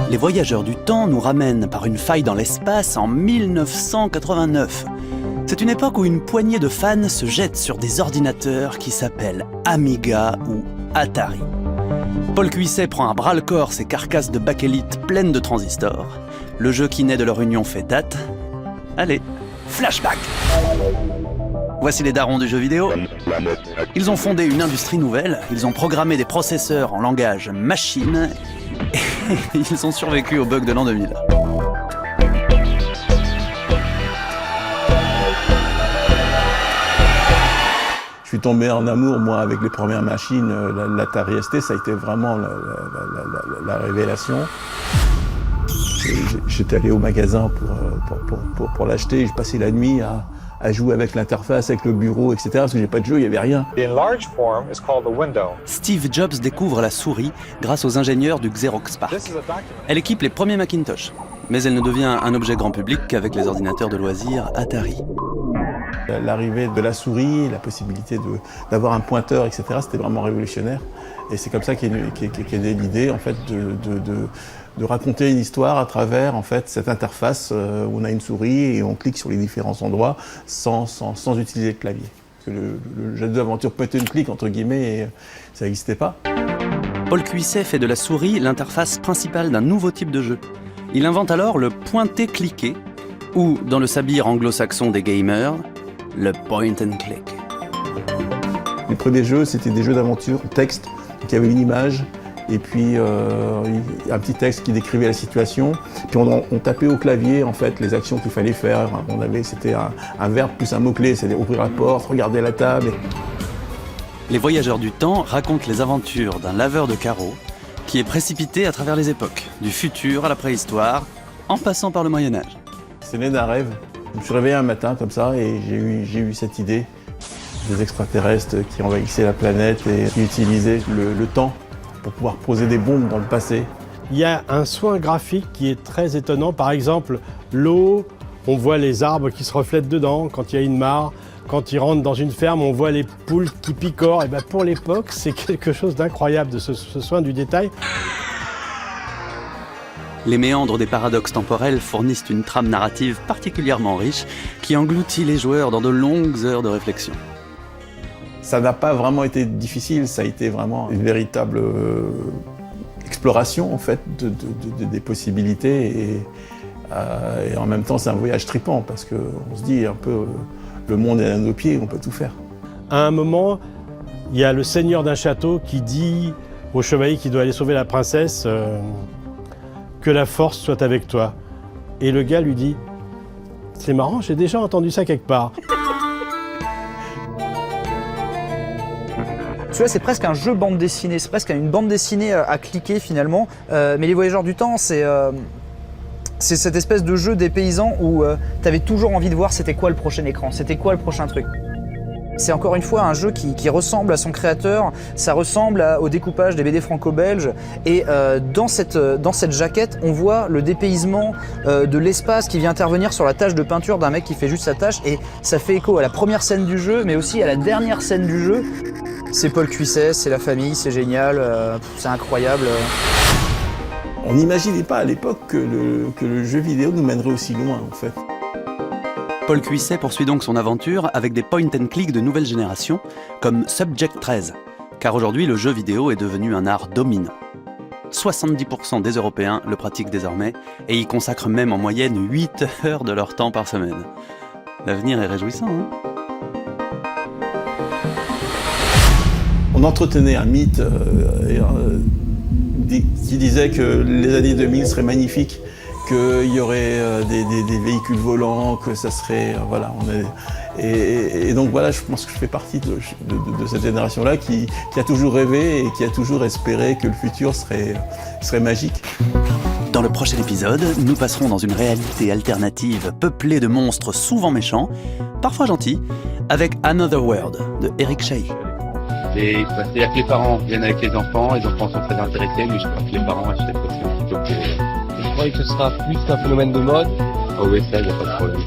Les voyageurs du temps nous ramènent par une faille dans l'espace en 1989. C'est une époque où une poignée de fans se jettent sur des ordinateurs qui s'appellent Amiga ou Atari. Paul Cuisset prend à bras-le-corps ces carcasses de bakélite pleines de transistors. Le jeu qui naît de leur union fait date. Allez, flashback! Voici les darons du jeu vidéo. Ils ont fondé une industrie nouvelle, ils ont programmé des processeurs en langage machine et ils ont survécu aux bugs de l'an 2000. Je suis tombé en amour, moi, avec les premières machines. L'Atari ST, ça a été vraiment la révélation. J'étais allé au magasin pour l'acheter. Je passais la nuit à jouer avec l'interface, avec le bureau, etc. Parce que j'ai pas de jeu, il n'y avait rien. Steve Jobs découvre la souris grâce aux ingénieurs du Xerox PARC. Elle équipe les premiers Macintosh, mais elle ne devient un objet grand public qu'avec les ordinateurs de loisirs Atari. L'arrivée de la souris, la possibilité d'avoir un pointeur, etc., c'était vraiment révolutionnaire. Et c'est comme ça qu'est née l'idée, en fait, de raconter une histoire à travers, en fait, cette interface où on a une souris et on clique sur les différents endroits sans utiliser le clavier. Parce que le jeu d'aventure point and click, entre guillemets, et ça n'existait pas. Paul Cuisset fait de la souris l'interface principale d'un nouveau type de jeu. Il invente alors le pointer-cliquer, ou, dans le sabir anglo-saxon des gamers, le point and click. Les premiers jeux, c'était des jeux d'aventure, texte, qui avait une image, et puis un petit texte qui décrivait la situation. Puis on tapait au clavier, en fait, les actions qu'il fallait faire. C'était un verbe plus un mot-clé, c'est ouvrir la porte, regarder la table. Les voyageurs du temps racontent les aventures d'un laveur de carreaux qui est précipité à travers les époques, du futur à la préhistoire, en passant par le Moyen-Âge. C'est né d'un rêve. Je me suis réveillé un matin comme ça et j'ai eu cette idée des extraterrestres qui envahissaient la planète et qui utilisaient le temps pour pouvoir poser des bombes dans le passé. Il y a un soin graphique qui est très étonnant. Par exemple, l'eau, on voit les arbres qui se reflètent dedans quand il y a une mare. Quand ils rentrent dans une ferme, on voit les poules qui picorent. Et bien pour l'époque, c'est quelque chose d'incroyable de ce soin du détail. Les méandres des paradoxes temporels fournissent une trame narrative particulièrement riche qui engloutit les joueurs dans de longues heures de réflexion. Ça n'a pas vraiment été difficile, ça a été vraiment une véritable exploration en fait des possibilités et en même temps c'est un voyage tripant parce qu'on se dit un peu le monde est à nos pieds, on peut tout faire. À un moment, il y a le seigneur d'un château qui dit au chevalier qui doit aller sauver la princesse que la force soit avec toi. Et le gars lui dit « C'est marrant, j'ai déjà entendu ça quelque part. » Celui-là, c'est presque un jeu bande dessinée, c'est presque une bande dessinée à cliquer finalement. Mais les voyageurs du temps, c'est cette espèce de jeu des paysans où tu avais toujours envie de voir c'était quoi le prochain écran, c'était quoi le prochain truc. C'est encore une fois un jeu qui ressemble à son créateur, ça ressemble au découpage des BD franco-belges et dans cette jaquette, on voit le dépaysement de l'espace qui vient intervenir sur la tâche de peinture d'un mec qui fait juste sa tâche et ça fait écho à la première scène du jeu mais aussi à la dernière scène du jeu. C'est Paul Cuisset, c'est la famille, c'est génial, c'est incroyable. On n'imaginait pas à l'époque que le jeu vidéo nous mènerait aussi loin en fait. Paul Cuisset poursuit donc son aventure avec des point and click de nouvelle génération, comme Subject 13, car aujourd'hui le jeu vidéo est devenu un art dominant. 70% des Européens le pratiquent désormais, et y consacrent même en moyenne 8 heures de leur temps par semaine. L'avenir est réjouissant, hein ? On entretenait un mythe qui disait que les années 2000 seraient magnifiques, qu'il y aurait des véhicules volants, que ça serait... voilà, et donc voilà, je pense que je fais partie de cette génération-là qui a toujours rêvé et qui a toujours espéré que le futur serait magique. Dans le prochain épisode, nous passerons dans une réalité alternative peuplée de monstres souvent méchants, parfois gentils, avec Another World de Eric Chahi. C'est-à-dire que les parents viennent avec les enfants sont très intéressés, mais je crois que les parents achètent aussi un petit peu pour... Je crois que ce sera plus un phénomène de mode. Ah oui, ça, il n'y a pas de problème.